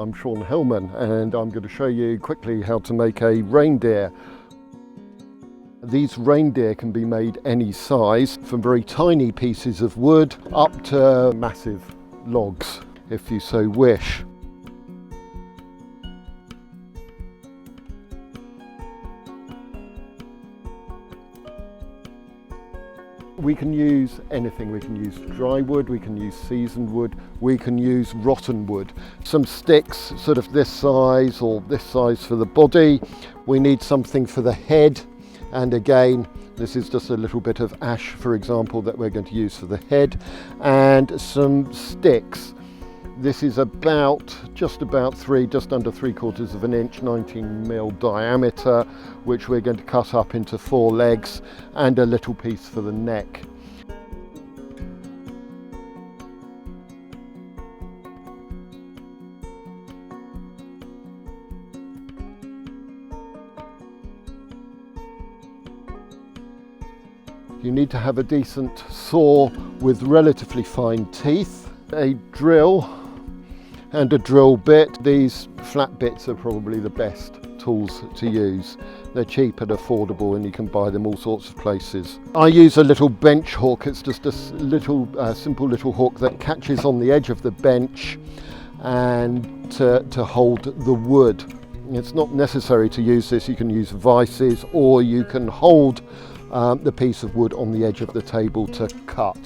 I'm Sean Hellman and I'm going to show you quickly how to make a reindeer. These reindeer can be made any size, from very tiny pieces of wood up to massive logs, if you so wish. We can use anything. We can use dry wood, we can use seasoned wood, we can use rotten wood. Some sticks sort of this size or this size for the body. We need something for the head, and again this is just a little bit of ash, for example, that we're going to use for the head, and some sticks. This is just under 3/4 of an inch, 19mm diameter, which we're going to cut up into 4 legs and a little piece for the neck. You need to have a decent saw with relatively fine teeth, a drill and a drill bit. These flat bits are probably the best tools to use. They're cheap and affordable and you can buy them all sorts of places. I use a little bench hook. It's just a simple little hook that catches on the edge of the bench and to hold the wood. It's not necessary to use this. You can use vices or you can hold the piece of wood on the edge of the table to cut.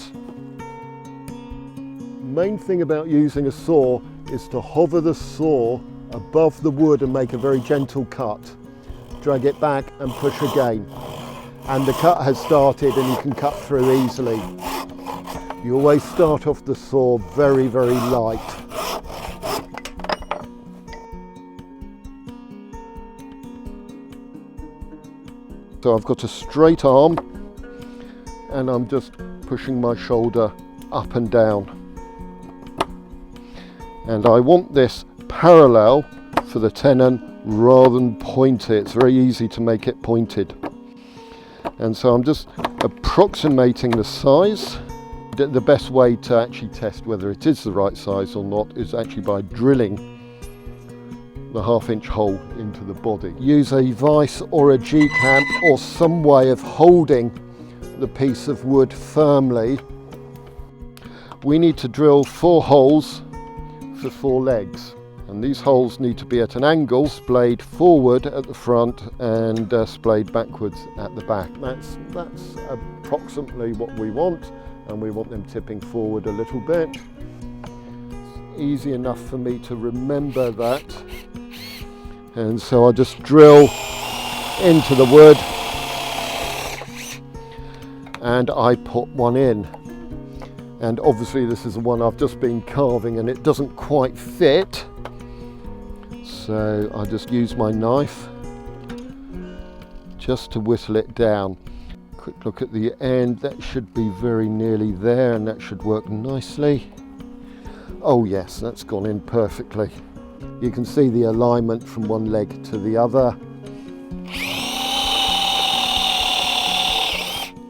Main thing about using a saw is to hover the saw above the wood and make a very gentle cut. Drag it back and push again. And the cut has started and you can cut through easily. You always start off the saw very, very light. So I've got a straight arm and I'm just pushing my shoulder up and down. And I want this parallel for the tenon rather than pointed. It's very easy to make it pointed. And so I'm just approximating the size. The best way to actually test whether it is the right size or not is actually by drilling the 1/2 inch hole into the body. Use a vice or a G-clamp or some way of holding the piece of wood firmly. We need to drill 4 holes for 4 legs, and these holes need to be at an angle, splayed forward at the front and splayed backwards at the back. That's approximately what we want, and we want them tipping forward a little bit. It's easy enough for me to remember that, and so I just drill into the wood and I put one in. And obviously this is the one I've just been carving and it doesn't quite fit. So I just use my knife just to whittle it down. Quick look at the end, that should be very nearly there and that should work nicely. Oh yes, that's gone in perfectly. You can see the alignment from one leg to the other.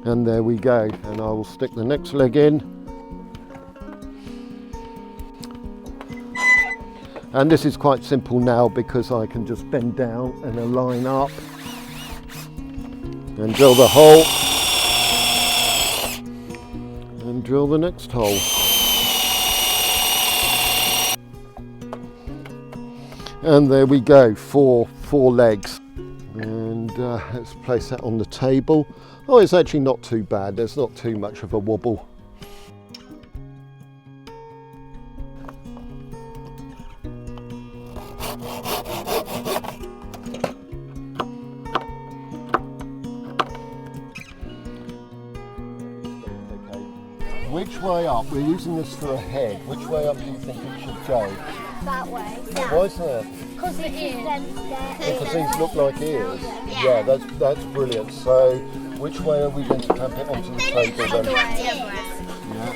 And there we go, and I will stick the next leg in. And this is quite simple now because I can just bend down and align up and drill the hole and drill the next hole. And there we go, four legs. And let's place that on the table. Oh, it's actually not too bad. There's not too much of a wobble. Which way up? We're using this for a head. Which way up do you think it should go? That way. Why is that? Because the ears. Because these look like ears. Yeah, that's brilliant. So, which way are we going to clamp it onto the table then? Yeah.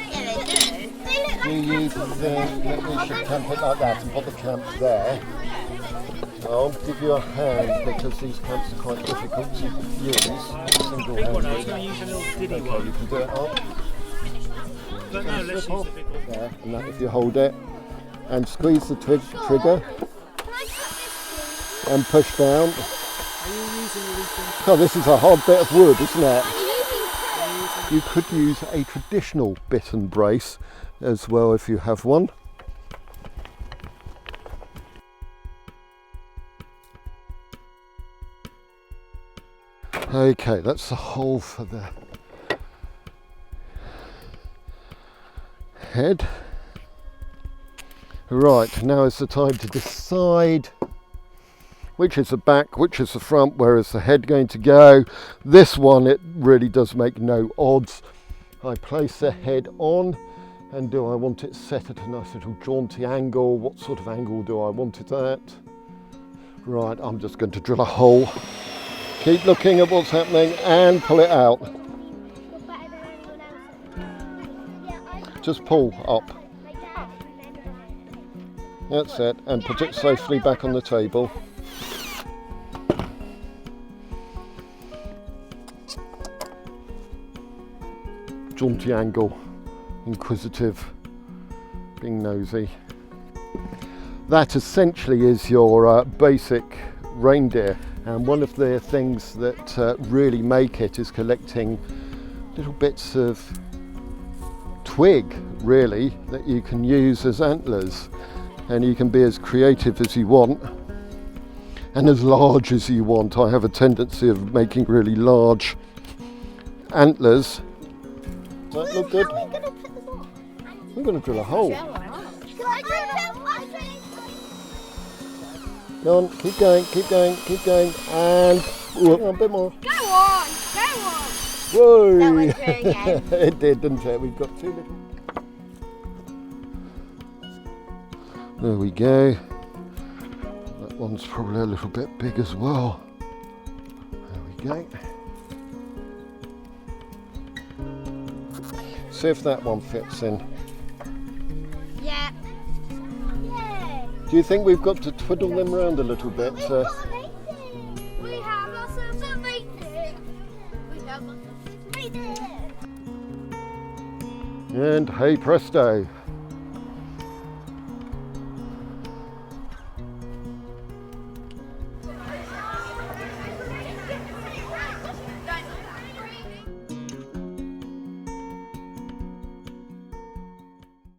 Do you think that we should clamp it like that and put the clamp there? I'll give you a hand because these clamps are quite difficult to use. Single-handed. Okay, you can do it up. No, let's use the big one. There, and that if you hold it, and squeeze the trigger Can I cut this, please? and push down. Are you using anything? Oh, this is a hard bit of wood, isn't it? I'm using two. You could use a traditional bit and brace as well if you have one. Okay, that's the hole for the head. Right, now is the time to decide which is the back, which is the front, where is the head going to go. This one, it really does make no odds. I place the head on, and do I want it set at a nice little jaunty angle? What sort of angle do I want it at? Right, I'm just going to drill a hole. Keep looking at what's happening and pull it out. You're better than anyone else. Yeah, I Just pull up. like that. That's it, and put it safely back on the table. Jaunty angle, inquisitive, being nosy. That essentially is your basic reindeer, and one of the things that really make it is collecting little bits of twig, really, that you can use as antlers, and you can be as creative as you want and as large as you want. I have a tendency of making really large antlers. Does that look good? How are we going to put them on? I'm going to drill a hole. Can I drill one? Go on, keep going, keep going, keep going, and a bit more. Go on! Go on! Whoa! That went through again. It did, didn't it? We've got two little. There we go. That one's probably a little bit big as well. There we go. See if that one fits in. Yeah. Yeah. Do you think we've got to twiddle them around a little bit? We have ourselves a reindeer. We have ourselves a reindeer. And hey presto,